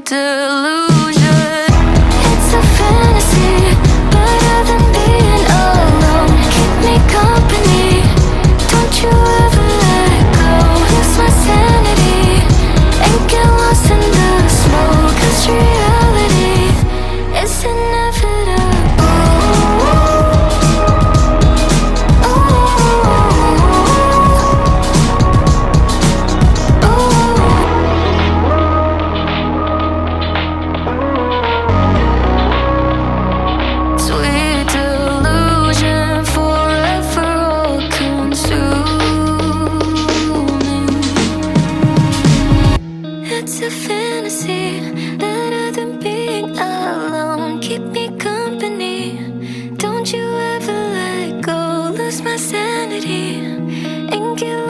sweet delusion. It's a fantasy, better than being alone. Keep me company, don't you ever let go. Lose my sanity and get lost in the smoke, 'cause reality is inevitable. Sweet delusion, forever all consuming. It's a fantasy